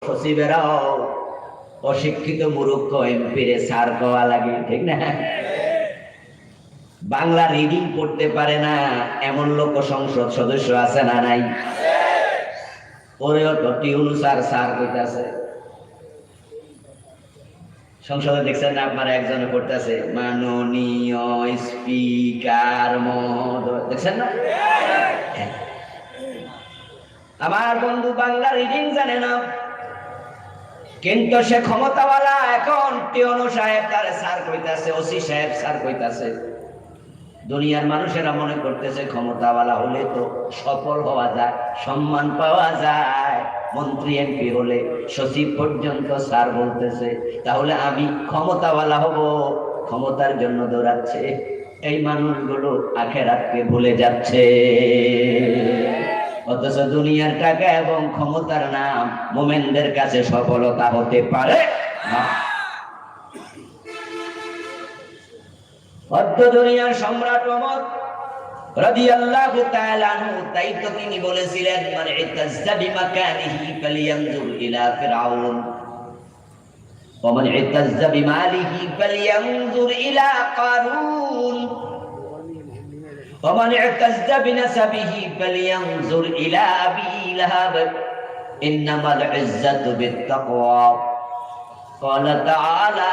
সচিবেরাও অশিক্ষিত মূর্খ এমপিরে স্যার কওয়া লাগে, ঠিক না? বাংলা রিডিং করতে পারে না এমন লোক সংসদ সদস্য আছে না নাই? ওরেও তো টিউন স্যার স্যার কইতাছে। সংসদে দেখছেন না আপনারা, একজনে করতেছে মাননীয় স্পিকার মহোদয়, দেখছেন না? আমার বন্ধু বাংলা রিডিং জানে না, কিন্তু সে ক্ষমতাওয়ালা। এখন টিউন সাহেব তারে স্যার কইতাছে, ওসি সাহেব স্যার কইতাছে। দুনিয়ার মানুষেরা মনে করতেছে ক্ষমতাওয়ালা হলে তো সফল হওয়া যায়, সম্মান পাওয়া যায়। মন্ত্রী এমপি হলে সচিব পর্যন্ত স্যার বলতেছে, তাহলে আমি ক্ষমতাওয়ালা হব। ক্ষমতার জন্য দৌড়াচ্ছে। এই মানুষগুলো আখেরাতকে ভুলে যাচ্ছে। অথচ দুনিয়ার টাকা এবং ক্ষমতার নাম মোমেনদের কাছে সফলতা হতে পারে না। অর্ধ দুনিয়ার সম্রাট ওমর রাদিয়াল্লাহু তাআলা আনহু, তাই তো তিনি বলেছিলেন, মান ইতাজ্জা বিমাকানিহি ফালিয়ানজুর ইলা ফিরআউন ওয়া মান ইতাজ্জা বিমালিহি ফালিয়ানজুর ইলা কারুন ওয়া মান ইতাজ্জা বিনাসাবিহি ফালিয়ানজুর ইলা আবি লাহাব ইন্নামাল ইজ্জাতু বিত্তাকওয়া। ক্বালা তাআলা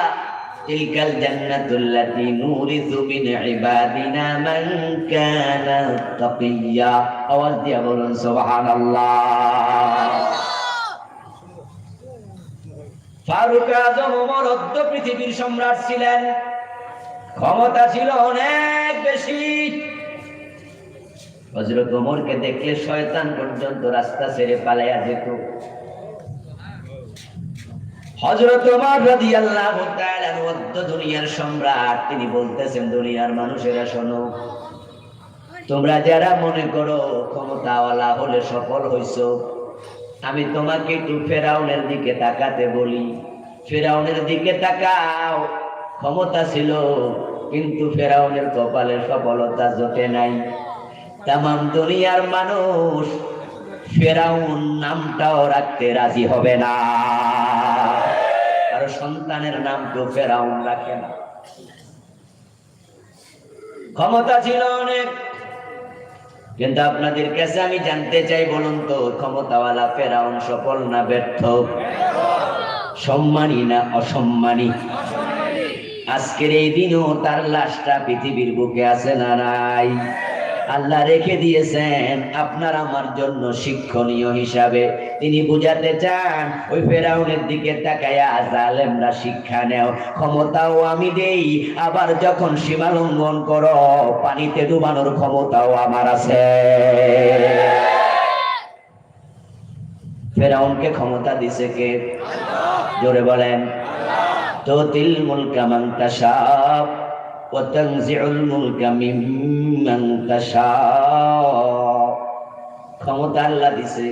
তিলকাল জান্নাতুল্লাতী নুরিসু মিন ইবাদিনা মান কানা তাকিয়্যা। আওয়াজ দিয়ে বলুন সুবহানাল্লাহ। ফারুক আযম ওমর অর্ধ পৃথিবীর সম্রাট ছিলেন, ক্ষমতা ছিল অনেক বেশি। হযরত ওমরকে দেখলে শয়তান পর্যন্ত রাস্তা ছেড়ে পালাইয়া যেত। হযরত ওমর রাদিয়াল্লাহু তাআলা অর্ধ দুনিয়ার সম্রাট, তিনি বলতেছেন, দুনিয়ার মানুষেরা শোনো, তোমরা যারা মনে করো ক্ষমতাওয়ালা হলে সফল হইছো, আমি তোমাকে একটু ফেরাউনের দিকে তাকাতে বলি। ফেরাউনের দিকে তাকাও। ক্ষমতা ছিল, কিন্তু ফেরাউনের কপালে সফলতা জোটে নাই। তামাম দুনিয়ার মানুষ ফেরাউন নামটাও রাখতে রাজি হবে না। আর সন্তানের নাম তো ফেরাউন রাখে না। ক্ষমতা ছিল অনেক, কিন্তু আপনাদের কাছে আমি জানতে চাই, বলুন তো, ক্ষমতাওয়ালা ফেরাউন সফল না ব্যর্থ? সম্মানী না অসম্মানী? আজকের এই দিনও তার লাশটা পৃথিবীর বুকে আছে না নাই? আল্লাহ রেখে দিয়েছেন আপনার আমার জন্য শিক্ষণীয় হিসাবে। তিনি বুঝাতে চান, ওই ফেরাউনের দিকে তাকায়া জালেমরা শিক্ষা নেও। ক্ষমতাও আমি দেই, আবার যখন সীমা লঙ্ঘন করো পানিতে ডুবানোর ক্ষমতাও আমার আছে। ফেরাউনকে ক্ষমতা দিছে কে? জোরে বলেন। তুতিল মুলকা মান তাশা ওয়া তানজিউল মুলকা মিম্মান তাশা। ক্ষমতা আল্লাহ দিছে,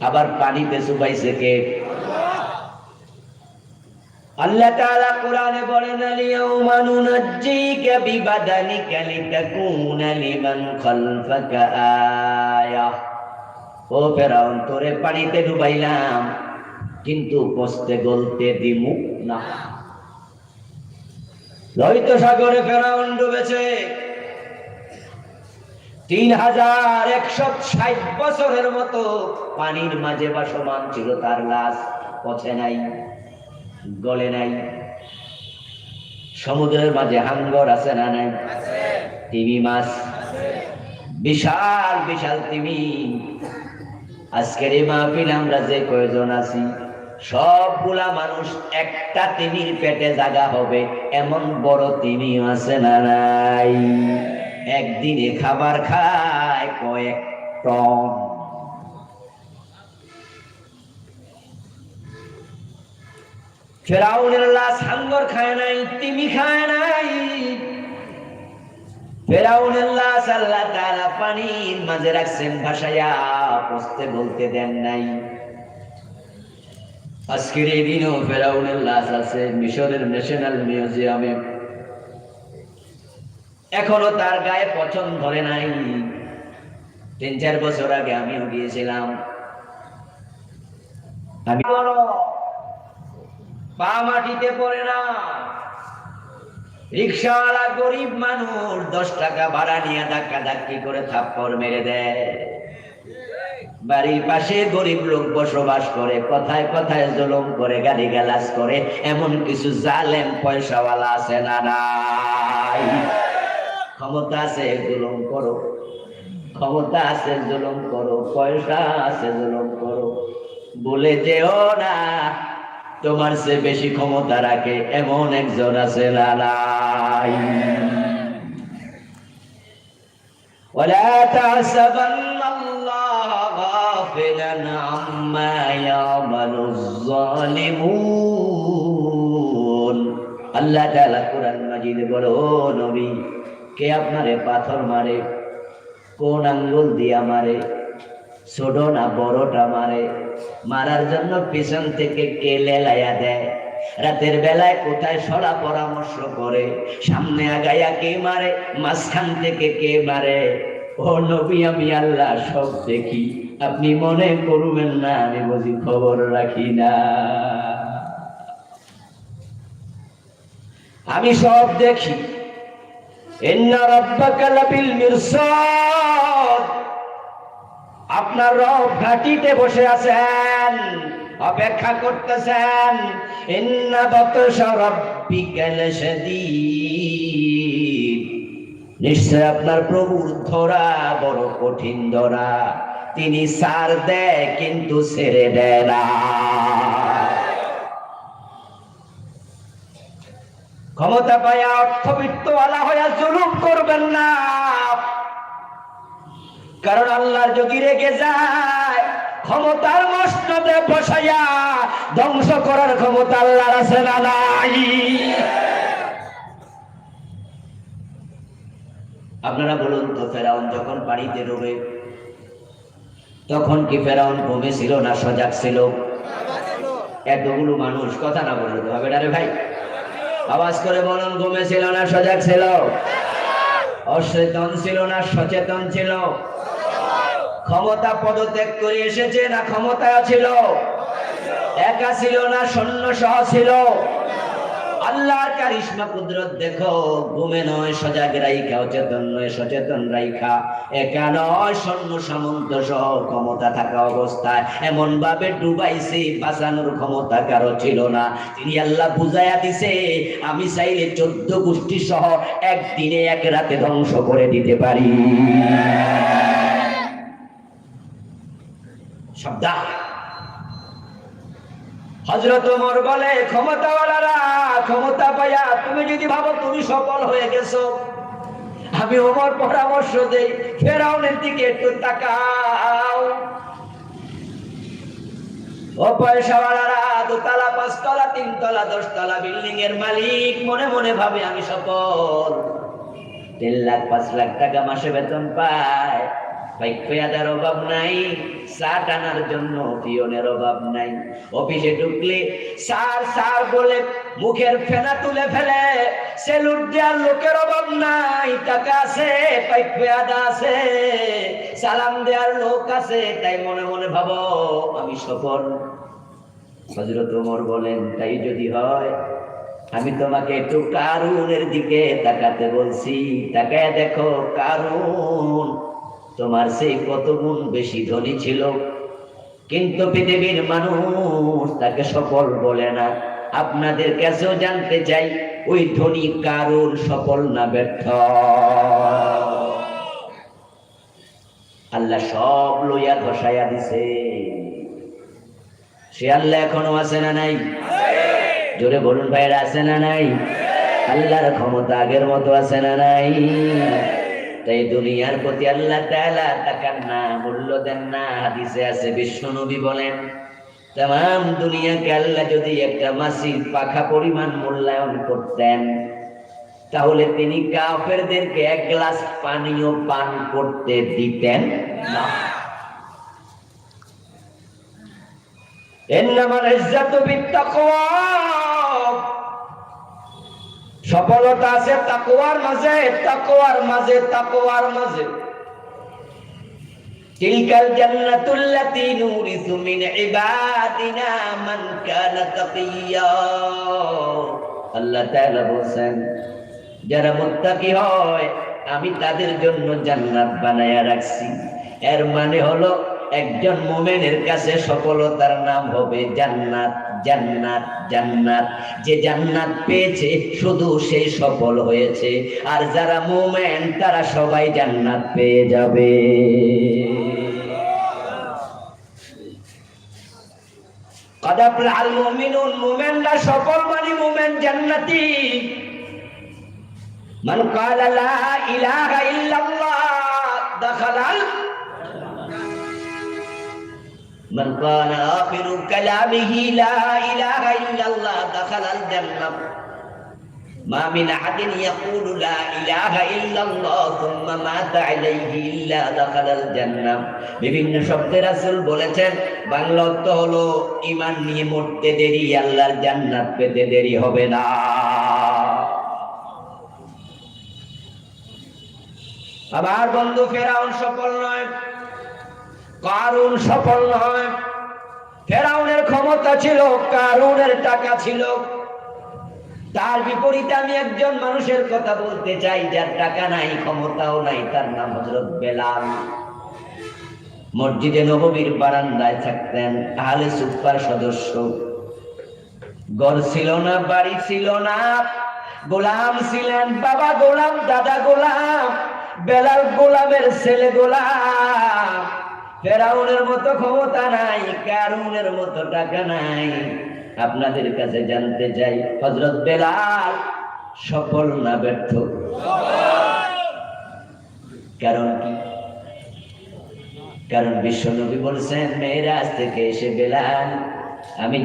আবার পানিতে চুবাইছে কে? আল্লাহ তাআলা কোরআনে বলেন, আল-ইয়াউমা নুনাজ্জিকা বিবাদানিকা লিতাকুনা লিমান খালফাকা আয়া। ও ফেরাউন, তোরে পানিতে ডুবাইলাম, কিন্তু পচতে গলতে দিমু না। লোহিত সাগরে ফেরাউন ডুবেছে। 3160 বছরের মতো পানির মাঝে ভাসমান ছিল তার লাশ, পচে নাই, গলে নাই। সমুদ্রের মাঝে হাঙ্গর আছে না নাই? তিমি মাছ, বিশাল বিশাল তিমি। আজকের এই মাহফিল আমরা যে কয়জন আছি, সবগুলা মানুষ একটা তিমির পেটে জায়গা হবে এমন বড় তিমি আছে না নাই? একদিনে খাবার খায় কয়েক টন। ফেরাউনের লাশ হাঙ্গর খায় নাই, তিমি খায় নাই। ফেরাউনের লাশ আল্লাহ তাআলা পানির মাঝে রাখছেন ভাসাইয়া, পচতে বলতে দেন নাই। আজকের এই দিনও ফেরাউনের লাশ আছে মিশরের ন্যাশনাল মিউজিয়ামে। এখনো তার গায়ে পচন ধরে নাই। 3-4 বছর আগে আমিও গিয়েছিলাম। আমি বড় পা মাটিতে পড়ে না। রিক্সাওয়ালা গরিব মানুষ 10 টাকা ভাড়া নিয়ে ধাক্কা ধাক্কি করে থাপ্পড় মেরে দেয়। বাড়ির পাশে গরিব লোক বসবাস করে, কথায় কথায় জুলুম করে, গালিগালাজ করে, এমন কিছু জালেম পয়সাওয়ালা আছে না নাই? ক্ষমতা আছে জুলুম করো, ক্ষমতা আছে জুলুম করো, পয়সা আছে জুলুম করো, বলে যেও না তোমার চেয়ে বেশি ক্ষমতা রাখে এমন একজন আছে না নাই? ولا تحسبن الله غافلا عما يعمل الظالمون। আল্লাহ তাআলা কোরআন মাজিদে বলে, ও নবী, কে আপনারে পাথর মারে, কোন আঙ্গুল দিয়া মারে, ছোট না বড়টা মারে, মারার জন্য পিছন থেকে কে লেলাইয়া দেয়, রাতের বেলায় কোথায় সরা পরামর্শ করে, সামনে আগাইয়া কে মারে, মাঝখান থেকে কে মারে, ও নবী আমি আল্লাহ সব দেখি, আপনি মনে করবেন না আমি বুঝি খবর রাখি না। আমি সব দেখি। ইন্না রাব্বাকা লাবিল মিরসাদ, আপনার রব ঘাটিতে বসে আছেন, অপেক্ষা করতেছেন। ইন্না বাতশা রাব্বিকা লাশাদীদ, নিশ্চয় আপনার প্রভুর ধরা বড় কঠিন ধরা, তিনি ছাড় দেয় কিন্তু ছেড়ে দেয় না। ক্ষমতা পায়া অর্থবিত্তওয়ালা হইয়া জুলুম করবেন না, কারণ আল্লাহ যদি রেগে যায় ক্ষমতার মসনদে বসাইয়া ধ্বংস করার ক্ষমতা আল্লাহর আছে না নাই? আপনারা বলুন তো, ফেরাউন যখন পানিতে ডুবে তখন কি ফেরাউন ঘুমেছিল না সজাগ ছিল? এতগুলো মানুষ কথা না বললে তো হবে না রে ভাই, আওয়াজ করে বলুন, ঘুমেছিল না সজাগ ছিল? অসচেতন ছিল না সচেতন ছিল? ক্ষমতা পদত্যাগ করে এসেছে না ক্ষমতা ছিল? একা ছিল না সৈন্য সহ ছিল? আল্লাহর কারিশমা কুদরত দেখো, ঘুমে নয় সজাগ রাইখা, অচেতন নয় সচেতন রাইখা, একা নয় সৈন্য সামন্ত সহ ক্ষমতা থাকা অবস্থায় এমন ভাবে ডুবাইছে বাঁচানোর ক্ষমতা কারো ছিল না। তিনি আল্লাহ বুঝাইয়া দিছে, আমি চাইলে 14 গোষ্ঠী সহ একদিনে এক রাতে ধ্বংস করে দিতে পারি। সাবধান। হযরত ওমর বলে, ক্ষমতাওয়ালারা ক্ষমতা পাইয়া তুমি যদি ভাবো তুমি সফল হয়ে গেছো, আমি ওমর পরামর্শ দেই ফেরাউনের দিকে একটু তাকাও। ও পয়সাওয়ালারা, 2 তলা 5 তলা 3 তলা 10 তলা বিল্ডিং এর মালিক মনে মনে ভাবে আমি সফল, 3 লাখ 5 লাখ টাকা মাসে বেতন পায়, পেয়াদার অভাব নাই, চা টানার জন্য পিয়নের অভাব নাই, অফিসে ঢুকলে স্যার স্যার বলে মুখের ফেনা তুলে ফেলে, সেলুট দেওয়ার লোকের অভাব নাই, টাকা আছে, পেয়াদা আছে, সালাম দেওয়ার লোক আছে, তাই মনে মনে ভাবো আমি সফল। হযরত ওমর বলেন, তাই যদি হয় আমি তোমাকে একটু কারুনের দিকে তাকাতে বলছি, তাকায় দেখো কারুন তোমার সেই কত গুণ বেশি ধনী ছিল, কিন্তু পৃথিবীর মানুষ তাকে সফল বলে না। আপনাদের কাছেও জানতে চাই, ওই ধনী কারুন সফল না ব্যর্থ? আল্লাহ সব লইয়া ধসাইয়া দিছে, সে আল্লাহ এখনো আছে না নাই? জোরে বলুন ভাইরা, আছে না নাই? আল্লাহর ক্ষমতা আগের মতো আছে না নাই? তাই দুনিয়ার প্রতি আল্লাহ তাআলা তাকান না, মূল্য দেন না। হাদিসে আছে, বিশ্ব নবী বলেন, তাম দুনিয়াকে আল্লাহ যদি একটা মাছির পাখা পরিমাণ মূল্যায়ন করতেন, তাহলে তিনি কাফেরদেরকে 1 গ্লাস পানিও পান করতে দিতেন না। ইন্নামাল ইজ্জাতু বিত্তাকওয়া, সফলতা আছে তাকওয়ার মাঝে, তাকওয়ার মাঝে, তাকওয়ার মাঝে। তিলকাল জান্নাতুল্লাতী নুরিসু মিন ইবাদিনা মান কানা তাকিয়্যা। আল্লাহ তাআলা বলেন, যারা মুত্তাকি হয় আমি তাদের জন্য জান্নাত বানায়া রাখছি। এর মানে হলো একজন মুমিনের কাছে সফলতার নাম হবে জান্নাত, জান্নাত, জান্নাত। যে জান্নাত পেয়েছে শুধু সেই সফল হয়েছে, আর যারা মুমিন তারা সবাই জান্নাত পেয়ে যাবে। قد أفلح المؤمنون, মুমিনরা সফল মানে মুমিন জান্নাতি। من قال لا إله إلا الله دخل من كان آخر كلامه لا إله إلا الله دخل الجنة ما من أحد يقول لا إله إلا الله ثم مات عليه إلا دخل الجنة। বিভিন্ন শব্দে রাসূল বলেছেন, বাংলা অর্থ হলো ঈমান নিয়ে মরতে দেরি, আল্লাহর জান্নাত পেতে দেরি হবে না। আমার বন্ধু ফেরাউন সফল নয়, কারুন সফল নয়। ফেরাউনের ক্ষমতা ছিল, কারুনের টাকা ছিল। তার বিপরীতে আমি একজন মানুষের কথা বলতে চাই যার টাকা নাই, ক্ষমতাও নাই, তার নাম হযরত বেলাল। মসজিদে নববীর বারান্দায় থাকতেন, আহলে সুফার সদস্য। ঘর ছিল না, বাড়ি ছিল না, গোলাম ছিলেন, বাবা গোলাম, দাদা গোলাম, বেলাল গোলামের ছেলে গোলাম। ফেরাউনের মতো ক্ষমতা নাই, কারুনের মতো টাকা নাই। আপনাদের কাছে জানতে চাই, হযরত বেলাল সফল না ব্যর্থ? কারণ কি? কারণ বিশ্বনবী বলছেন, মেরাজ থেকে এসে বেলাল, আমি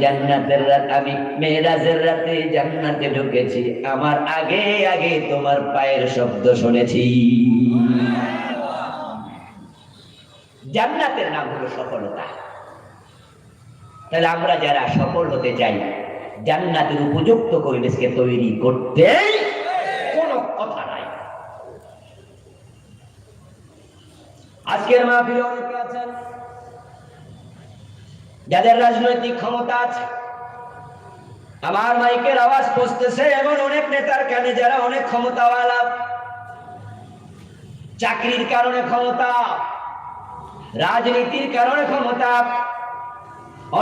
মেরাজের রাতে জান্নাতে ঢুকেছি, আমার আগে আগে তোমার পায়ের শব্দ শুনেছি। জান্নাতের নাম হলো সফলতা। তাহলে আমরা যারা সফল হতে চাই, জান্নাতের উপযুক্ত পরিবেশকে তৈরি করতে কোনো কথা নাই। আজকের মাহফিলে অনেকে আছেন যাদের রাজনৈতিক ক্ষমতা আছে। আমার মাইকের আওয়াজ পৌঁছতেছে এমন অনেক নেতার কানে যারা অনেক ক্ষমতাওয়ালা, চাকরির কারণে ক্ষমতা, রাজনীতির কারণে ক্ষমতা।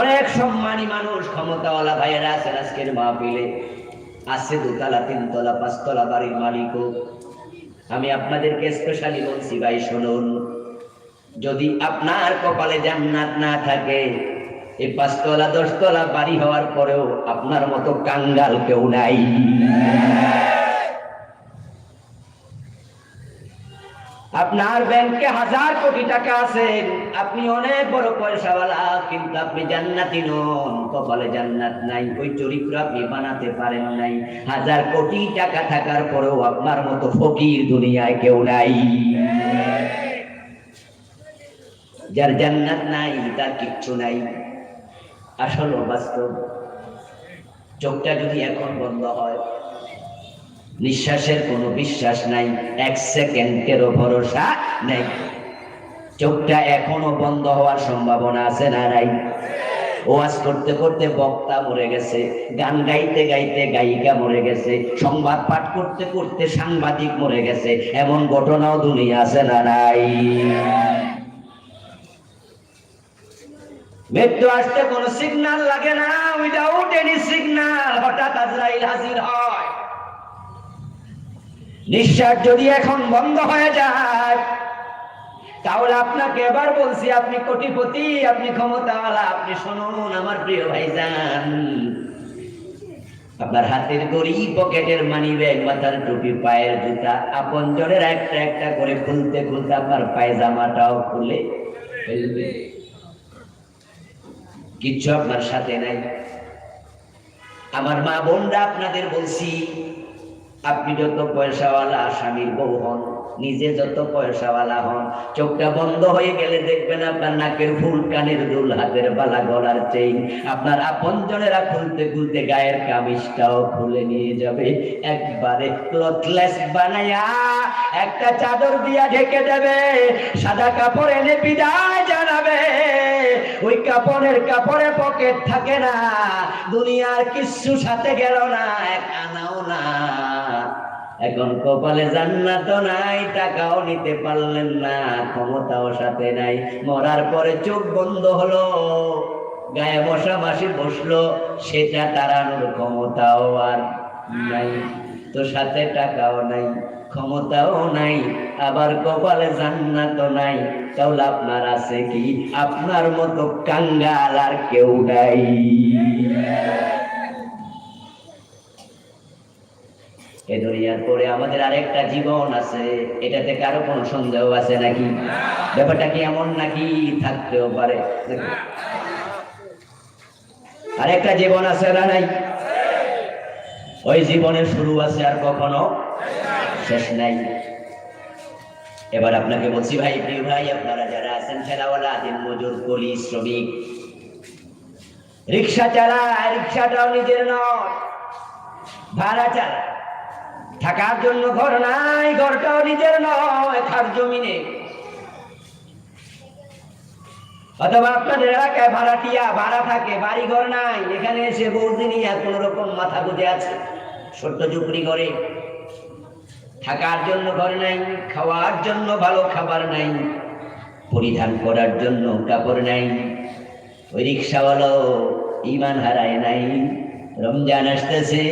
অনেক সম্মানী মানুষ, ক্ষমতাওয়ালা ভাইয়েরা আছেন আজকের মাহফিলে। আছে দোতলা, তিনতলা, পাঁচতলা বাড়ির মালিকও। আমি আপনাদেরকে স্পেশালি বলছি, ভাই শুনুন, যদি আপনার কপালে জান্নাত না থাকে, এই ৫ তলা ১০ তলা বাড়ি হওয়ার পরেও আপনার মতো কাঙ্গাল কেউ নাই। আপনার ব্যাংকে ১০০০ কোটি টাকা আছে, আপনি অনেক বড় পয়সাওয়ালা, কিন্তু আপনি জান্নাতি নন, কপালে জান্নাত নাই, ওই চরিত্র আপনি বানাতে পারেন নাই। ১০০০ কোটি টাকা থাকার পরেও আপনার মতো ফকির দুনিয়ায় কেউ নাই। যার জান্নাত নাই তার কিচ্ছু নাই। আসল বাস্তব। চোখটা যদি এখন বন্ধ হয়, নিঃশ্বাসের কোনো বিশ্বাস নাই, ১ সেকেন্ডেরও ভরসা নেই। চোখটা এখনো বন্ধ হওয়ার সম্ভাবনা আছে না নাই? ওয়াজ করতে করতে বক্তা মরে গেছে, গান গাইতে গাইতে গায়িকা মরে গেছে, সংবাদ পাঠ করতে করতে সাংবাদিক মরে গেছে, এমন ঘটনাও দুনিয়া আছে না নাই? মৃত্যু আসতে কোনো সিগন্যাল লাগে না, উইদাউট এনি সিগন্যাল হঠাৎ আজরাইল হাজির হয়। নিঃশ্বাস যদি এখন বন্ধ হয়ে যায়, তাহলে আপনাকে এবার বলছি, আপনি কোটিপতি, আপনি ক্ষমতাওয়ালা, আপনি শুনুন আমার প্রিয় ভাইজান, আপনার হাতের ঘড়ি, পকেটের মানি ব্যাগ, মাথার টুপি, পায়ের জুতা, আপনজনের একটা একটা করে খুলতে খুলতে আপনার পায়জামাটাও খুলে ফেলবে। কিচ্ছু আপনার সাথে নাই। আমার মা বোনরা, আপনাদের বলছি, আপনি যত পয়সাওয়ালা স্বামীর বউ হন, নিজে যত পয়সাওয়ালা হন, চোখটা বন্ধ হয়ে গেলে দেখবেন আপনার নাকের ফুল, কানের দুল, হাতের বালা, গলার চেইন আপনার আপনজনেরা খুলতে খুলতে গায়ের কামিজটাও খুলে নিয়ে যাবে। একবারে ক্লথলেস বানায়া একটা চাদর দিয়া ঢেকে দেবে, সাদা কাপড় এনে বিদায় জানাবে। ওই কাপড়ে পকেট থাকে না, দুনিয়ার কিচ্ছু সাথে গেল না, এক আনাও না। এখন কপালে জান্নাত নাই, টাকাও নিতে পারলেন না, ক্ষমতাও সাথে নাই। মরার পরে চোখ বন্ধ হলো, গায়ে মশা মাসি বসলো, সেটা তাড়ানোর ক্ষমতাও আর নাই। তো সাথে টাকাও নাই, ক্ষমতাও নাই, আবার কপালে জান্নাত নাই, তাহলে আপনার আছে কি? আপনার মতো কাঙ্গাল আর কেউ নাই। এই দুনিয়ার পরে আমাদের আরেকটা জীবন আছে, এটাতে কারো কোনো সন্দেহ আছে নাকি? ব্যাপারটা কি এমন নাকি? থাকতেও পারে। আরেকটা জীবন আছে না নাই? ওই জীবনের শুরু আছে আর কখনো শেষ নাই। এবার আপনাকে বলছি ভাই, প্রিয় ভাই, আপনারা যারা আছেন ঠেলাওয়ালা, দিন মজুর, কুলি, শ্রমিক, রিক্সা চালায়, রিক্সাটাও নিজের নয়, ভাড়া চালায়, থাকার জন্য ঘর নাই, ঘরটাও নিজের নয়, খার জমিনে। অথবা আপনাদের এলাকায় ভাড়াটিয়া, ভাড়া থাকে, বাড়ি ঘর নাই, এখানে এসে বৌদি নিয়ে কোন রকম মাথা গুঁজে আছে ছোট্ট ঝুপড়ি ঘরে। থাকার জন্য ঘর নাই, খাওয়ার জন্য ভালো খাবার নাই, পরিধান করার জন্য কাপড় নাই। ওই রিক্সাওয়ালা ঈমান হারায় নাই। রমজান আসতেছে,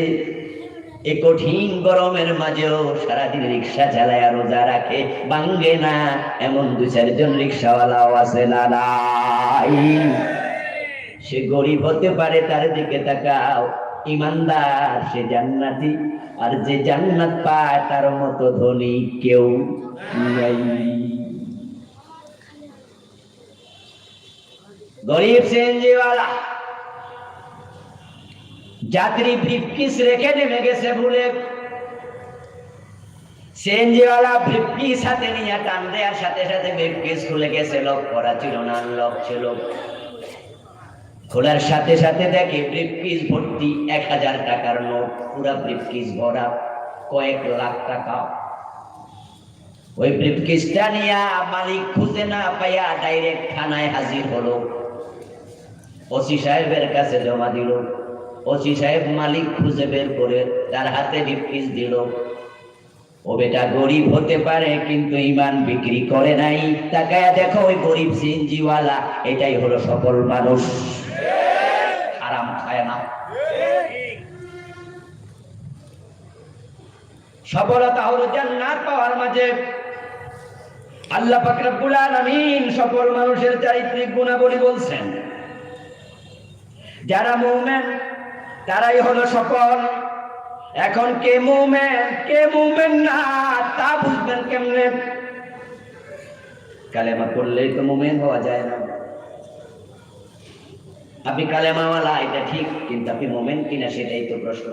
এই কঠিন গরমের মাঝেও সারাদিন রিক্সা চালায়, রোজা রাখে, ভাঙ্গে না, এমন 2-4 জন রিক্সাওয়ালাও আছে না নাই? সে গরিব হতে পারে, তার দিকে তাকাও, ইমানদার সে জান্নাতি। আর যে জান্নাত পায় তার মতো ধনী কেউ নাই। গরিব সিএনজিওয়ালা যাত্রী ব্রিফকেস রেখে নেমে গেছে ভুলে, সিএনজিওয়ালা ব্রিফকেস হাতে নিয়ে টান দেওয়ার সাথে সাথে ব্রিফকেস খুলে গেছে। লক করা ছিল না, আনলক ছিল। খোলার সাথে সাথে দেখে ব্রিফকেস ভর্তি 1000 টাকার নোট, পুরা ব্রিফকেস ভরা, কয়েক লাখ টাকা। ওই ব্রিফকেসটা নিয়ে মালিক খুঁজে না পাইয়া ডাইরেক্ট থানায় হাজির হলো, ওসি সাহেবের কাছে জমা দিল। ওসি সাহেব মালিক খুঁজে বের করে তার হাতে ব্রিফকেস দিল। ও বেটা গরিব হতে পারে কিন্তু ঈমান বিক্রি করে নাই। তাকায়া দেখো ওই গরিব সিএনজিওয়ালা, এটাই হলো সফল মানুষ, হারাম খায় না। সফলতা হলো জান্নাত পাওয়ার মাঝে। আল্লাহ পাক রব্বুল আলামিন সফল মানুষের চারিত্রিক গুণাবলী বলছেন। যারা মুমিন তারাই হলো সফল। এখন কে মুমিন না তা বুঝবেন কেমনে? কালেমা পড়লেই তো মুমিন হওয়া যায় না। আপনি কালেমাওয়ালা এটা ঠিক, কিন্তু আপনি মুমিন কিনা সেটাই তো প্রশ্ন।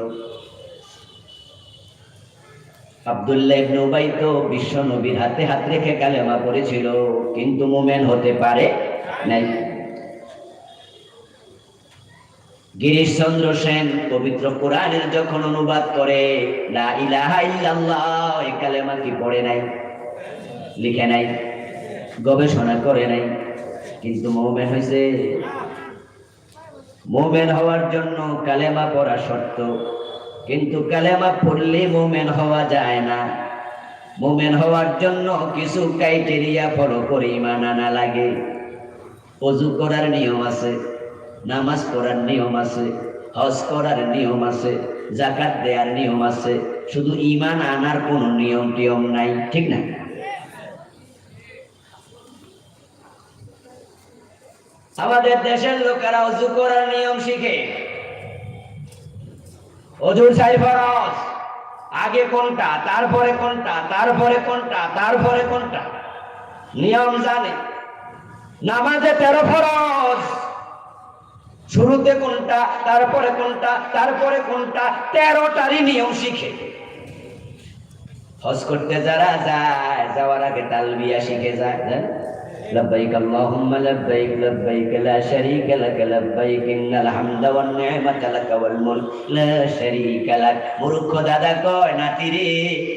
আব্দুল্লাহ ইবনে উবাই তো বিশ্ব নবীর হাতে হাত রেখে কালেমা পড়েছিল, কিন্তু মুমিন হতে পারে নাই। গিরিশচন্দ্র সেন পবিত্র কোরআনের যখন অনুবাদ করে লা ইলাহা ইল্লাল্লাহ, এই কালেমা কি পড়ে নাই, লিখে নাই, গবেষণা করে নাই, কিন্তু মুমিন হয়েছে। মুমিন হওয়ার জন্য কালেমা পড়া শর্ত, কিন্তু কালেমা পড়লে মুমিন হওয়া যায় না। মুমিন হওয়ার জন্য কিছু ক্রাইটেরিয়া ফলো করে ঈমান আনা লাগে। ওযু করার নিয়ম আছে, নামাজ পড়ার নিয়ম আছে, হজ করার নিয়ম আছে, যাকাত দেওয়ার নিয়ম আছে। শুধু ঈমান আনার কোনো নিয়ম টিয়ম নাই, ঠিক না? আমাদের দেশের লোকেরা ওযু করার নিয়ম শিখে, ওযুর 4 ফরজ, আগে কোনটা, তারপরে কোনটা, তারপরে কোনটা, তারপরে কোনটা নিয়ম জানে। নামাজে 13 ফরজ, শুরুতে কোনটা, তারপরে কোনটা, তারপরে কোনটা, 13টারই নিয়ম শিখে। হজ করতে যারা যায়, যাওয়ার আগে তালবিয়া শিখে যায়। লব্বাইক আল্লাহুম্মা লব্বাইক লব্বাইক লা শারীকা লাক লব্বাইক ইন্নাল হামদা ওয়ান নি'মাতা লাক ওয়াল মুলক লা শারীকা লাক। মূর্খ দাদা কয়, নাতি রে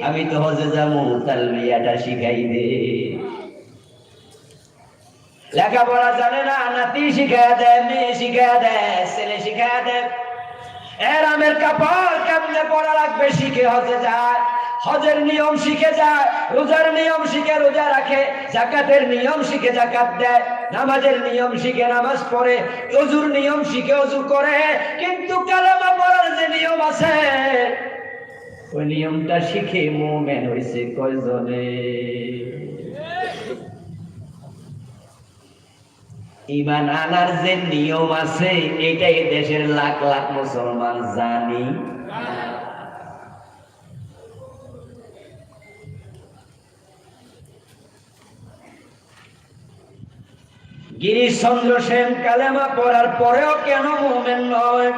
আমি তো হজে যাবো, তালবিয়াটা শিখাই দে। লেখাপড়া জানে না, নাতি শিখায় দেয়, মেয়ে শিখায় দেয়, ছেলে শিখায় দেয়। এরামের কাপড় কেমনে পড়া লাগবে শিখে হজে যায়, হজের নিয়ম শিখে যায়, রোজার নিয়ম শিখে রোজা রাখে, যাকাতের নিয়ম শিখে যাকাত দেয়, নামাজের নিয়ম শিখে নামাজ পড়ে, ওযুর নিয়ম শিখে ওযু করে। কিন্তু কালেমা পড়ার যে নিয়ম আছে, ওই নিয়মটা শিখে মুমিন হইছে কয়জনে? ঈমান আনার যে নিয়ম আছে, এটাই দেশের লাখ লাখ মুসলমান জানি না। গিরিশচন্দ্র সেন কালেমা পড়ার পরেও কেন মুমিন নয়?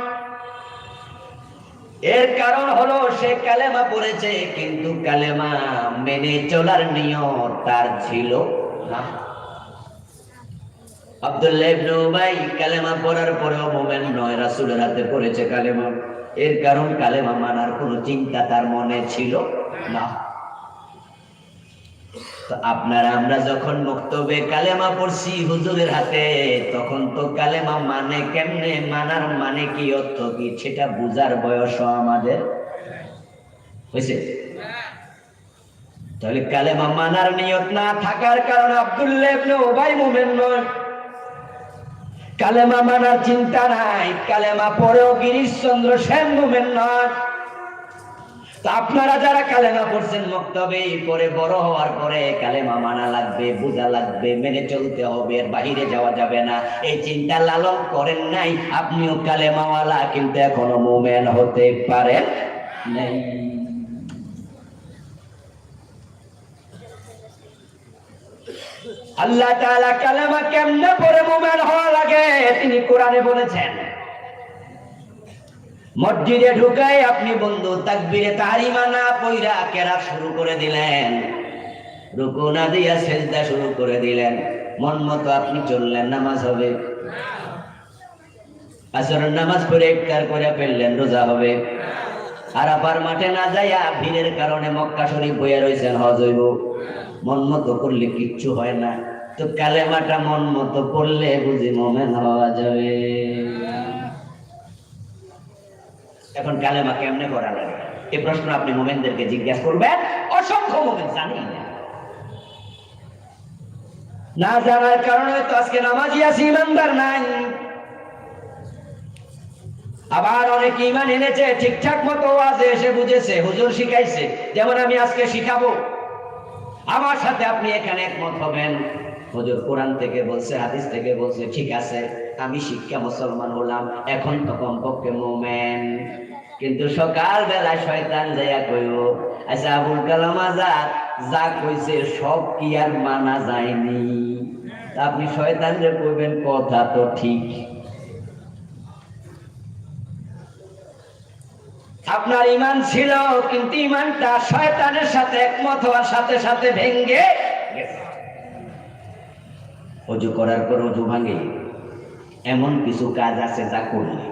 এর কারণ হলো সে কালেমা পড়েছে, কিন্তু কালেমা মেনে চলার নিয়ম তার ছিল না। আব্দুল্লাহ ইবনে উবাই কালেমা পড়ার পরেও মুমিন নয়, রাসূলের হাতে পড়েছে কালেমা। এর কারণ কালেমা মানার কোনো চিন্তা তার মনে ছিল না। তো আপনারা আমরা যখন মক্তবে কালেমা পড়ছি হুজুরের হাতে, তখন তো কালেমা মানে কেমনে, মানার মানে কি, অর্থ কি, সেটা বুঝার বয়স আমাদের হয়েছে। তাহলে কালেমা মানার নিয়ত না থাকার কারণে আব্দুল্লাহ ইবনে উবাই মুমিন নয়। কালেমা মানার চিন্তা নাই, কালেমা পড়েও গিরিশচন্দ্র সেন মুমিন নয়। তো আপনারা যারা কালেমা পড়ছেন মক্তবে, পরে বড় হওয়ার পরে কালেমা মানা লাগবে, বোঝা লাগবে, মেনে চলতে হবে, এর বাহিরে যাওয়া যাবে না, এই চিন্তা লালন করেন নাই, আপনিও কালেমাওয়ালা কিন্তু এখনো মুমিন হতে পারেন নাই। আল্লাহ তাআলা কালেমা কেমনে পড়ে মুমিন হওয়া লাগে তিনি কোরআনে বলেছেন। মসজিদে ঢুকাই আপনি বন্ধু তাকবীরে তাহরিমা না পইরা কেরাত শুরু করে দিলেন, রুকু না দিয়া সিজদা শুরু করে দিলেন, মন মতো আপনি চললেন, নামাজ হবে? আসরের নামাজ পড়ে ইফতার করে ফেললেন, রোজা হবে? আরাফার মাঠে না যাইয়া ভিড়ের কারণে মক্কা শরীফ বইয়া রইছেন, হজ হইব? মন মতো করলে কিচ্ছু হয় না। তো কালেমাটা মন মতো পড়লে বুঝি মুমিন হওয়া যাবে? এখন কালেমা কেমনে করা লাগে, এই প্রশ্ন আপনি মুমিনদেরকে জিজ্ঞাসা করবেন। অসংখ্য মুমিন জানি না, জানার কারণে তো আজকে নামাজি আছে, ইমানদার নাই। আবার অনেক ইমান এনেছে, ঠিকঠাক মতো ওয়াজে এসে বুঝেছে, হুজুর শিখাইছে, যেমন আমি আজকে শিখাবো, আমার সাথে আপনি এখানে একমত হবেন, হুজুর কোরআন থেকে বলছে, হাদিস থেকে বলছে, ঠিক আছে, আমি শিক্ষা মুসলমান হলাম, এখন তো কমপক্ষে মুমিন। কিন্তু সকাল বেলা শয়তান যাইয়া কইব, আচ্ছা আবুল কালাম আজাদ যা কইছে সব কি আর মানা যায়নি? আপনি শয়তান যে কইবেন কথা তো ঠিক। আপনার ইমান ছিল, কিন্তু ইমানটা শয়তানের সাথে একমত হওয়ার সাথে সাথে ভেঙে গেছে। ওযু করার পর ওযু ভাঙে, এমন কিছু কাজ আছে যা করলে,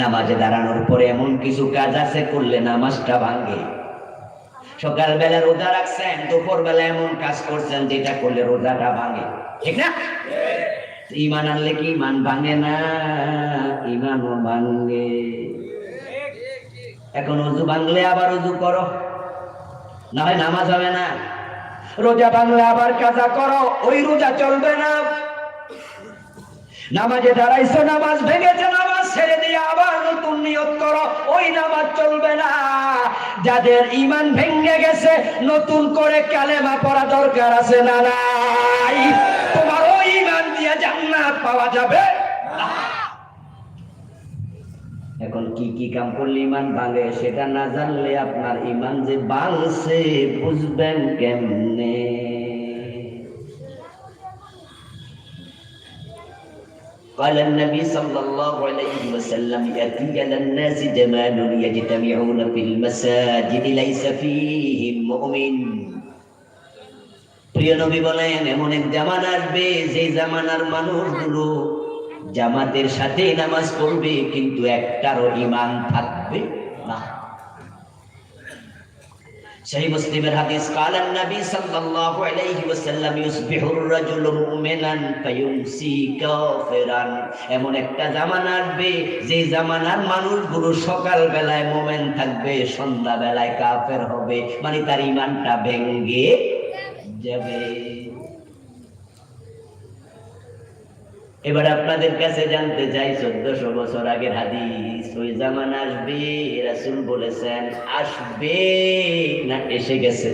নামাজে দাঁড়ানোর পরে এমন কিছু কাজ আছে করলে নামাজটা ভাঙে। সকালবেলা রোজা রাখছেন, দুপুর বেলা এমন কাজ করছেন যেটা করলে রোজাটা ভাঙে, ঠিক না? ইমান আনলে কি ইমান ভাঙে না? ইমানও ভাঙে। এখন ওযু ভাঙলে আবার ওযু করো, না হয় নামাজ হবে না। রোজা ভাঙলে আবার কাজা করো, ওই রোজা চলবে না। নামাজে দাঁড়াইছো, নামাজ ভেঙেছে, নামাজ ছেড়ে দিয়ে আবার নতুন নিয়ত করো, ওই নামাজ চলবে না। যাদের ঈমান ভেঙে গেছে নতুন করে কালেমা পড়া দরকার আছে না নাই? তোমার ওই ঈমান দিয়ে জান্নাত পাওয়া যাবে না। এখন কি কি কাম করলে ঈমান ভাঙে সেটা না জানলে আপনার ঈমান যে ভাঙছে বুঝবেন কেমনে? قال النبي صلى الله عليه وسلم يأتي على الناس زمان يجتمعون في المساجد ليس فيهم مؤمن প্রিয় নবী বলেন এমন এক জামানা আসবে যে জামানার মানুষগুলো জামাতের সাথে নামাজ পড়বে কিন্তু একটারও ঈমান থাকবে না। সহিহ মুসলিমের হাদিস قال النبي صلى الله عليه وسلم يصبح الرجل مؤمنا فيمسي كافرا এমন একটা জামানা আসবে যে জামানার মানুষগুলো সকাল বেলায় মুমিন থাকবে সন্ধ্যা বেলায় কাফের হবে মানে তার ঈমানটা ভেঙে যাবে। এবার আপনাদের কাছে জানতে চাই 1400 বছর আগের হাদিস ওই জামানা আসবে রাসূল বলেছেন আসবে না এসে গেছে?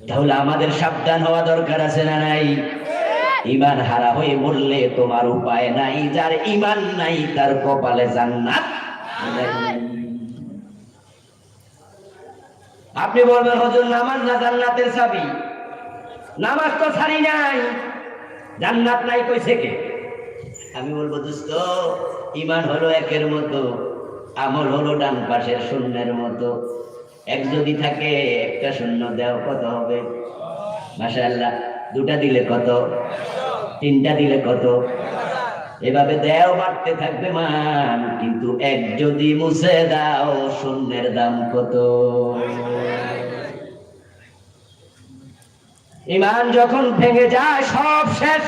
তাহলে আমাদের সাবধান হওয়া দরকার আছে না নাই? ঈমান হারা হয়ে মরলে তোমার উপায় নাই, যার ঈমান নাই তার কপালে জান্নাত নাই। আপনি বলবেন হুজুর নামাজ না জান্নাতের চাবি, নামাজ তো ছাড়ি নাই, জান্নাত নাই কইছে কে? আমি বলবো দোস্ত ঈমান হলো একের মতো, আমল হলো ডান পাশের শূন্যের মতো। এক যদি থাকে একটা শূন্য দেও কত হবে? মাশাআল্লাহ। দুটা দিলে কত? তিনটা দিলে কত? এভাবে দেও বাড়তে থাকবে মান, কিন্তু এক যদি মুছে দাও শূন্যের দাম কত? ঈমান যখন ভেঙে যায় সব শেষ।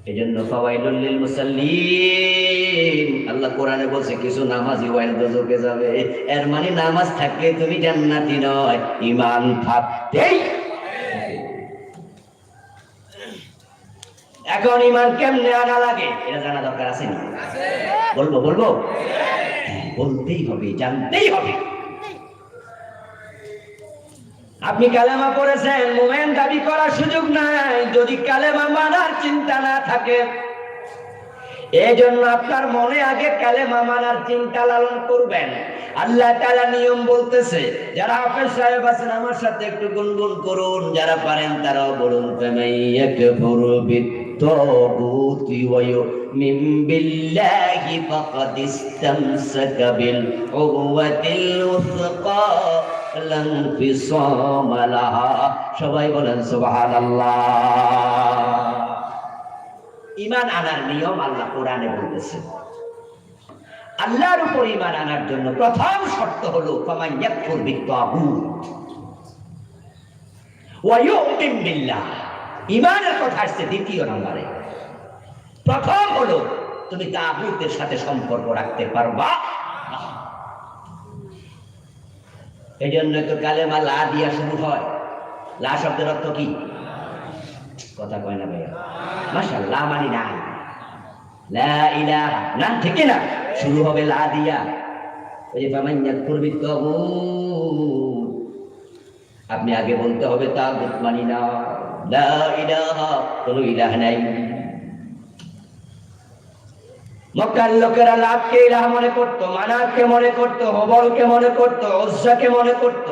এজন্য ফাওয়াইলুল লিল মুসাল্লিন, আল্লাহ কোরআনে বলছে কিছু নামাজি ওয়াইল দোজখে যাবে। এর মানে নামাজ থাকলে তুমি জান্নাতি নয়, ঈমান থাকতেই। এখন ঈমান কেমনে আনা লাগে এটা জানা দরকার আছে না? বলবো বলতেই হবে, জানতেই হবে। আপনি কালেমা পড়েছেন, মুমিন দাবি করার সুযোগ নাই যদি কালেমা মানার চিন্তা না থাকে। এজন্য আপনার মনে আগে কালেমা মানার চিন্তা লালন করবেন। আল্লাহ তাআলা নিয়ম বলতেছে, যারা হাফেজ সাহেব আছেন আমার সাথে একটু গুনগুন করুন, যারা পারেন তারাও বলুন। ফামাইয়াকফুরু বিত-তাগুতি ওয়া ইউমিন বিল্লাহি ফাকাদ ইসতামসাকা বিল উরওয়াতিল উসকা লান ফিসামা লাহা। সবাই বলেন সুবহানাল্লাহ। ঈমান আনার নিয়ম আল্লাহ কোরআনে বলতেছে। আল্লাহর উপর ঈমান আনার জন্য প্রথম শর্ত হলো ফামান ইয়াকফুর বিত-তাগুত ওয়া ইউমিন বিল্লাহ। ঈমানের কথা আসছে দ্বিতীয় নম্বরে। প্রথম হলো তুমি তাগুতের সাথে সম্পর্ক রাখতে পারবা। এই জন্য তো কালেমা লা দিয়া শুরু হয়। লা শব্দের অর্থ কি? কথা কয় না ভাইয়া? মাশাআল্লাহ মানি না, লা ইলাহা না, ঠিক না? শুরু হবে লা দিয়া। ওই যে ফামান ইয়াকফুর বিত-তাগুত, আপনি আগে বলতে হবে তাগুত মানি না, লা ইলাহা, কোনো ইলাহ নাই। মক্কার লোকেরা লাতকে ইলাহ মনে করত, মানাতকে মনে করত, হবলকে মনে করত, উজ্জাকে মনে করত,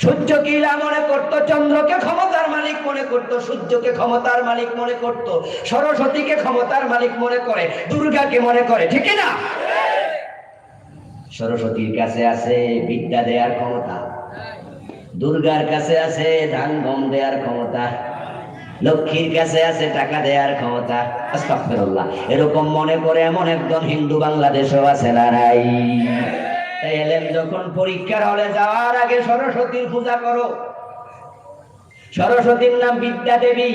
সূর্যকে ইলাহ মনে করত, চন্দ্রকে ক্ষমতার মালিক মনে করত, সূর্যকে ক্ষমতার মালিক মনে করত, সরস্বতীকে ক্ষমতার মালিক মনে করে, দুর্গাকে মনে করে, ঠিক না? সরস্বতীর কাছে আছে বিদ্যা দেওয়ার ক্ষমতা, দুর্গার কাছে আছে ধান গম দেওয়ার ক্ষমতা, লক্ষ্মীর কাছে আছে টাকা দেওয়ার ক্ষমতা। আস্তাগফিরুল্লাহ। এরকম মনে করে এমন একজন হিন্দু বাংলাদেশেও আছে না নাই? তাই এলেন যখন পরীক্ষার হলে যাওয়ার আগে সরস্বতীর পূজা করো। সরস্বতীর নাম বিদ্যা দেবী,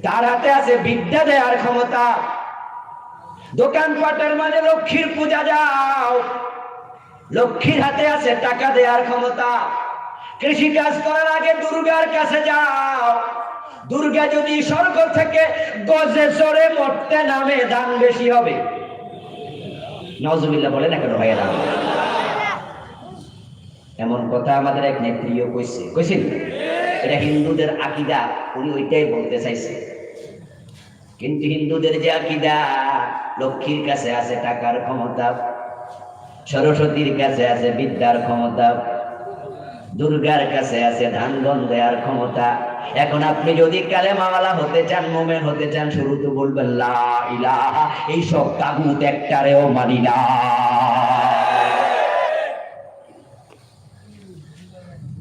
তার হাতে আছে বিদ্যা দেওয়ার ক্ষমতা। দোকানপাটের মাঝে লক্ষ্মীর পূজা যাও, লক্ষ্মীর হাতে আছে টাকা দেওয়ার ক্ষমতা। কৃষি কাজ করার আগে দুর্গার কাছে যাও, দুর্গা যদি স্বর্গ থেকে গজে চড়ে মরতে নামে দান বেশি হবে। নাউজুবিল্লাহ বলে না কেন ভাইয়েরা? এমন কথা আমাদের এক নেত্রীও কইছেন। এটা হিন্দুদের আকীদা, উনি ওইটাই বলতে চাইছে। কিন্তু হিন্দুদের যে আকীদা, লক্ষ্মীর কাছে আছে টাকার ক্ষমতা, সরস্বতীর কাছে আছে বিদ্যার ক্ষমতা, দুর্গার কাছে আছে ধান গম দেওয়ার ক্ষমতা। এখন আপনি যদি কালেমাওয়ালা হতে চান, মুমিন হতে চান, শুরু তো বলবেন লা ইলাহা, এই সব তাগুত একটারেও মানি না।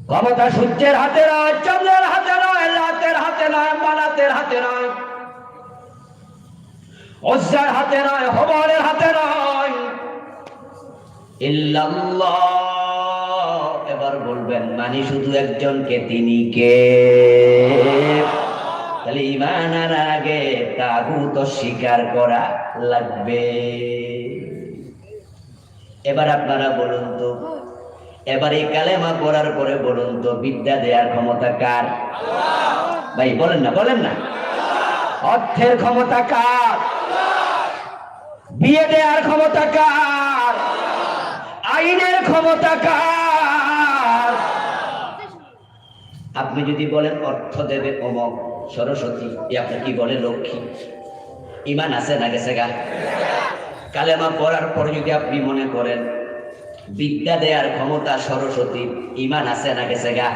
ক্ষমতা সূর্যের হাতে নয়, চন্দ্রের হাতে নয়, লাতের হাতে নয়, মানাতের হাতে নয়, উজ্জার হাতে নয়, হুবলের হাতে নয়, ইল্লাল্লাহ। এবার বলবেন মানি শুধু একজনকে, তিনি কে? তাহলে ঈমান আনার আগে তাগুত স্বীকার করা লাগবে। এবার আপনারা বলুন তো, এবার এই কালেমা পড়ার পরে বলুন তো, বিদ্যা দেওয়ার ক্ষমতা কার? ভাই বলেন না, বলেন না। অর্থের ক্ষমতা কার? বিয়ে দেওয়ার ক্ষমতা কার? আইনের ক্ষমতা কার? আপনি যদি বলেন অর্থ দেবে অমক সরস্বতী, আপনি কি বলে লক্ষ্মী, ঈমান আছে না গেছে গা? কালেমা পড়ার পর যদি আপনি মনে করেন বিদ্যা দেওয়ার ক্ষমতা সরস্বতী, ঈমান আছে না গেছে গা?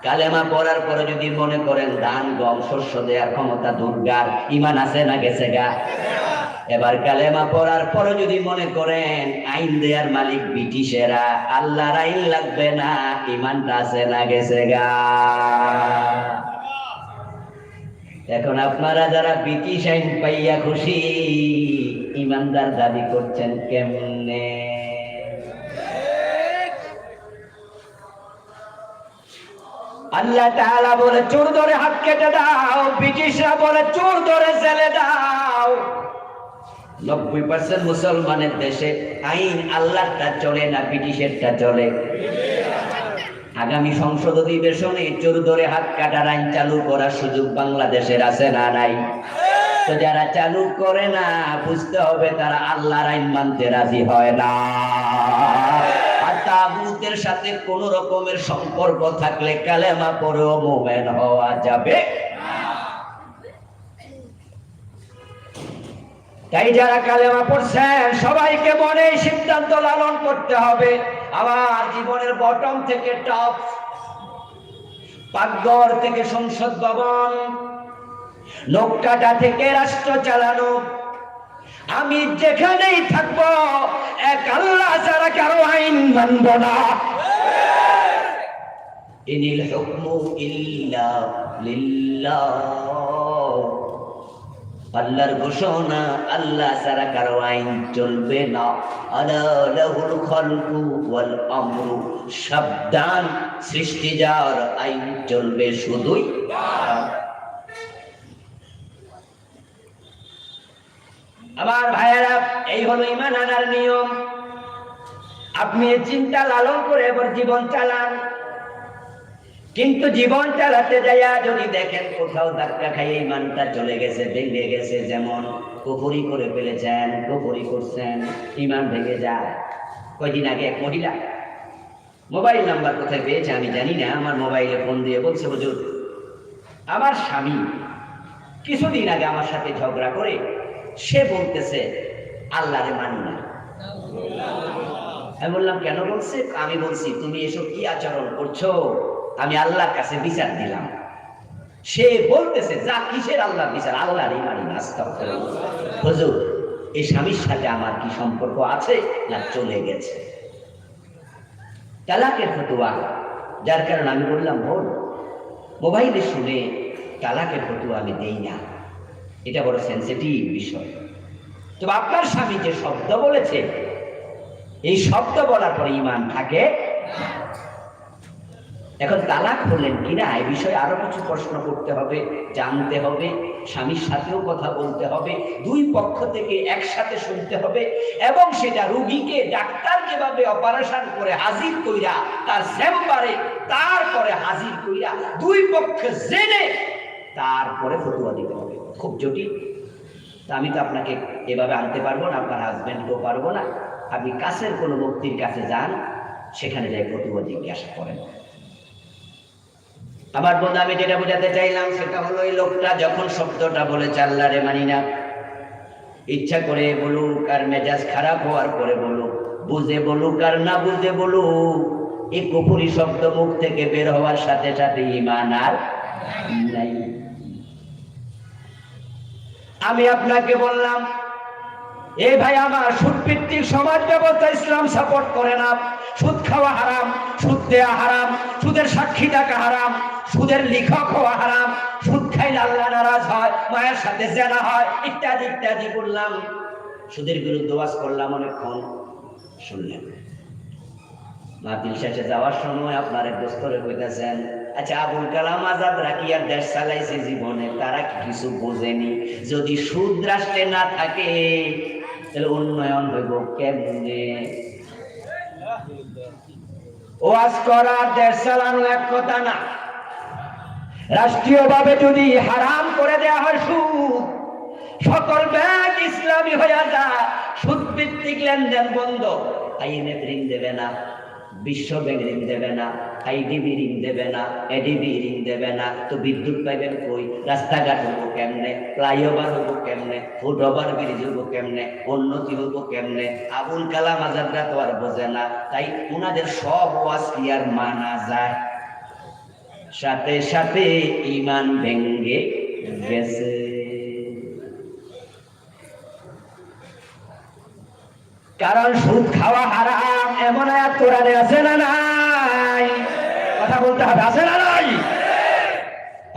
কালেমা পড়ার পরে যদি মনে করেন ধান গম শস্য দেওয়ার ক্ষমতা দুর্গার, ঈমান আছে না গেছে গা? এবার কালেমা পড়ার পরে যদি মনে করেন আইন দেওয়ার মালিক ব্রিটিশেরা, আল্লাহর আইন লাগবে না, ঈমানটা আছে না গেছে গা? এখন আপনারা যারা ব্রিটিশ আইন পাইয়া খুশি, ঈমানদার দাবি করছেন কেমনে? আল্লাহ তাআলা বলে চোর ধরে হাত কেটে দাও, ব্রিটিশরা বলে চোর ধরে জেলে দাও। 90% মুসলমানের দেশে আইন আল্লাহরটা চলে না, ব্রিটিশেরটা চলে। আগামী সংসদ অধিবেশনে চোর ধরে হাত কাটার আইন চালু করার সুযোগ বাংলাদেশের আছে না নাই? তো যারা চালু করে না, বুঝতে হবে তারা আল্লাহর আইন মানতে রাজি হয় না। আর তাগুতের সাথে কোন রকমের সম্পর্ক থাকলে কালেমা পড়েও মুমিন হওয়া যাবে না। তাই যারা কালেমা পড়ছেন সবাইকে মনে সিদ্ধান্ত লালন করতে হবে, আমার জীবনের বটম থেকে টপ, পাকঘর থেকে সংসদ ভবন, নৌকাটা থেকে রাষ্ট্র চালানো, আমি যেখানেই থাকবো এক আল্লাহ ছাড়া কারো আইন মানব না। ইনিল হুকমু ইল্লা লিল্লাহ, আল্লাহর ঘোষণা, আল্লাহ ছাড়া কারো আইন চলবে না। আলা লাহুল খালকু ওয়াল আমরু, সাবধান, সৃষ্টি যার, আইন চলবে শুধুই। আমার ভাইয়েরা, এই হলো ঈমান আনার নিয়ম। আপনি চিন্তা লালন করে এবার জীবন চালান, কিন্তু জীবন চালাতে যাইয়া যদি দেখেন কোথাও ধাক্কা খাইয়ে ঈমানটা চলে গেছে, ভেঙে গেছে, যেমন কুফরি করে ফেলেছেন, কুফরি করছেন, ঈমান ভেঙে যায়। কয়দিন আগে এক মহিলা মোবাইল নাম্বার কোথায় পেয়েছে আমি জানি না, আমার মোবাইলে ফোন দিয়ে বলছে, হুজুর আমার স্বামী কিছুদিন আগে আমার সাথে ঝগড়া করে সে বলতেছে আল্লাহরে মানি না। আমি বললাম কেন বলছে? আমি বলছি তুমি এসব কি আচরণ করছো, আমি আল্লাহর কাছে বিচার দিলাম। সে বলতেছে যা কিসের আল্লাহ বিচার, আল্লাহরই মানি না। আস্তাগফিরুল্লাহ। হুজুর এই স্বামীর সাথে আমার কি সম্পর্ক আছে না চলে গেছে? তালাকের ফতোয়া, যার কারণে আমি বললাম ভোর মোবাইলে শুনে তালাকের ফতোয়া আমি দেই না, এটা বড় সেন্সিটিভ বিষয়। তবে আপনার স্বামী যে শব্দ বলেছে, এই শব্দ বলার পরে ঈমান থাকে। এখন তালাক হলেন কিনা এই বিষয়ে আরো কিছু প্রশ্ন করতে হবে, জানতে হবে, স্বামীর সাথেও কথা বলতে হবে, দুই পক্ষ থেকে একসাথে শুনতে হবে, এবং সেটা রোগীকে ডাক্তার যেভাবে অপারেশন করে হাজির কইরা তার চেম্বারে, তারপরে হাজির কইরা দুই পক্ষে জেনে তারপরে ফতোয়া দিতে হবে। খুব জটিল। তা আমি তো আপনাকে এভাবে আনতে পারবো না, আপনার হাজবেন্ডকেও পারবো না। আপনি কাছের কোনো মুফতির কাছে যান, সেখানে যাই ফতোয়া জিজ্ঞাসা করেন। আমার বন্ধু, আমি যেটা বোঝাতে চাইলাম সেটা হলো, এই লোকটা যখন শব্দটা বলেছে আল্লাহরে মানি না, ইচ্ছা করে বলুক আর মেজাজ খারাপ হওয়ার পরে বলুক, বুঝে বলুক আর না বুঝে বলুক, এই কুফরি শব্দ মুখ থেকে বের হওয়ার সাথে সাথে ঈমান আর নাই। আমি আপনাকে বললাম, এই ভাই আমার, সুদ ভিত্তিক সমাজ ব্যবস্থা ইসলাম সাপোর্ট করে না। সুদ খাওয়া হারাম, সুদ দেয়া হারাম, সুদের সাক্ষী থাকা হারাম, সুদের লেখক হওয়া হারাম, সুদ খাইলে আল্লাহ নারাজ হয়, মায়ের সাথে জেনা হয়, ইত্যাদি ইত্যাদি বললাম। সুদের বিরুদ্ধে ওয়াজ করলাম, অনেকক্ষণ শুনলেন। মাহফিল শেষে যাওয়ার সময় আপনার এক দোস্তরে কইতেছেন, আচ্ছা আবুল কালাম আজাদরা কি আর দেশ চালাইছে জীবনে? তারা কি কিছু বোঝেনি? যদি সুদ রাষ্ট্রে না থাকে তাহলে উন্নয়ন হইব কেমনে? ওয়াজ করা দেশ চালানো এক কথা না। রাষ্ট্রীয়ভাবে যদি হারাম করে দেওয়া হয় সুদ, সকল ব্যাংক ইসলামী হয়ে যায়, সুদ ভিত্তিক লেনদেন বন্ধ, আইএমএফ ঋণ দেবে না, বিশ্ব ব্যাংক ঋণ দেবে না, আইডিবি ঋণ দেবে না, এডিবি ঋণ দেবে না, তো বিদ্যুৎ পাইবেন কই? রাস্তাঘাট হবো কেমনে? ফ্লাইওভার হবো কেমনে? ফুটওভার ব্রিজ হবো কেমনে? উন্নতি হবো কেমনে? আবুল কালাম আজাদরা তো আর বোঝে না, তাই উনাদের সব ওয়াজ কি আর মানা যায়? সাথে সাথে ঈমান ভেঙ্গে গেছে। কারণ সুদ খাওয়া হারাম এমন আয়াত কোরআনে আছে না নাই? কথা বলতে হবে, আছে না নাই?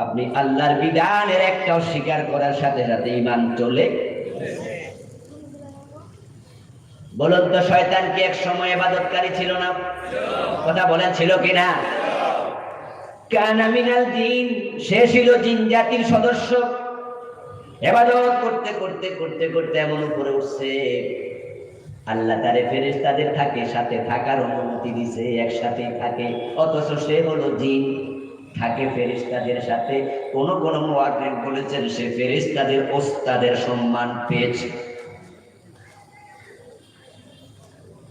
আপনি আল্লাহর বিধানের একটা অস্বীকার করার সাথে সাথে ঈমান চলে। বলুন তো, শয়তান কি এক সময় ইবাদতকারী ছিল না? কথা বলেন, ছিল কিনা? কানা মিনাল জিন, সে ছিল জিন জাতির সদস্য। ইবাদত করতে করতে করতে করতে এমন উপরে উঠছে, আল্লাহ তারে ফেরেশতাদের থাকে সাথে থাকার অনুমতি দিছে, একসাথেই থাকে, অথচ সে হলো জিন, থাকে ফেরেশতাদের সাথে। কোন কোন মুআদ্দিন বলেছেন সে ফেরেশতাদের ওস্তাদের সম্মান পেয়েছে।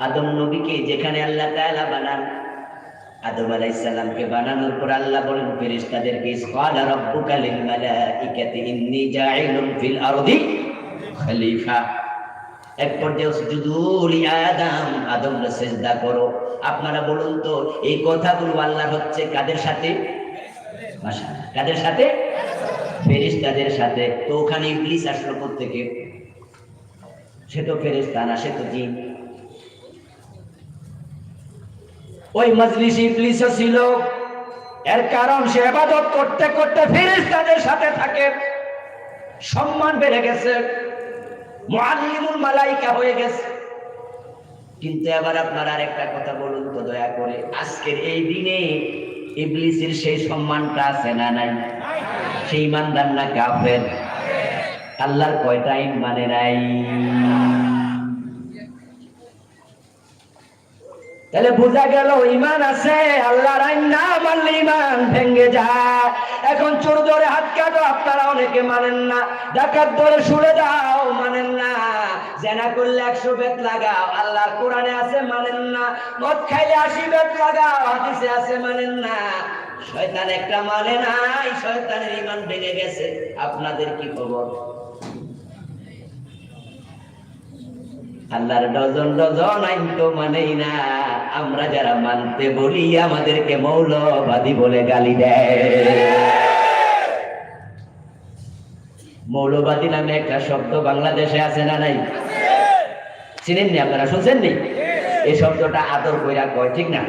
আদম নবীকে যেখানে আল্লাহ তাআলা বানান, আদম আলাইহিস সালামকে বানানোর পর আল্লাহ বলেন ফেরেশতাদেরকে, ক্বালা রাব্বুকা লিল মালাইকাতি ইন্নী জাঈলুন ফিল আরদি খলিফা। এক পর্যায়ে সুজুদু লি আদম, আদমকে সিজদা করো। আপনারা বলুন তো, এই কথাগুলো আল্লাহ হচ্ছে কাদের সাথে? মাশাআল্লাহ, কাদের সাথে? ফেরেশতাদের সাথে। তো ওখানে ইবলিস আসলো কোত্থেকে? সে তো ফেরেশতা না, সে তো জিন। ওই মজলিসে ইবলিসও ছিল, এর কারণ সে ইবাদত করতে করতে ফেরেশতাদের সাথে থাকে, সম্মান বেড়ে গেছে, মুআল্লিমুল মালাইকা হয়ে গেছে। কিন্তু এবার আপনারা আরেকটা কথা বলুন তো দয়া করে, আজকের এই দিনে ইবলিসের সেই সম্মানটা আছে না নাই? সেই ইমানদার না কাফের? আল্লাহর কয়টা আইন মানে নাই? তাহলে বোঝা গেল ঈমান আছে, আল্লাহর আইন না মানলে ঈমান ভেঙে যায়। এখন চোর ধরে হাত কাটো, আপনারা অনেকে মানেন না। ডাকাত ধরে ছুড়ে দাও, মানেন না। জেনা করলে 100 বেত লাগাও, আল্লাহর কোরআনে আছে, মানেন না। মদ খাইলে 80 বেত লাগাও, হাদিসে আছে, মানেন না। শয়তান একটা মানে নাই, শয়তানের ঈমান ভেঙে গেছে। আপনাদের কি খবর? আল্লাহর ডজন ডজন আইন তো মানেই না। আমরা যারা মানতে বলি আমাদেরকে মৌলবাদী বলে গালি দেয়। মৌলবাদী নামে একটা শব্দ বাংলাদেশে আছে না নাই? চিনেননি আপনারা? শুনছেননি? এই শব্দটা আদর কইরা কয়, ঠিক না?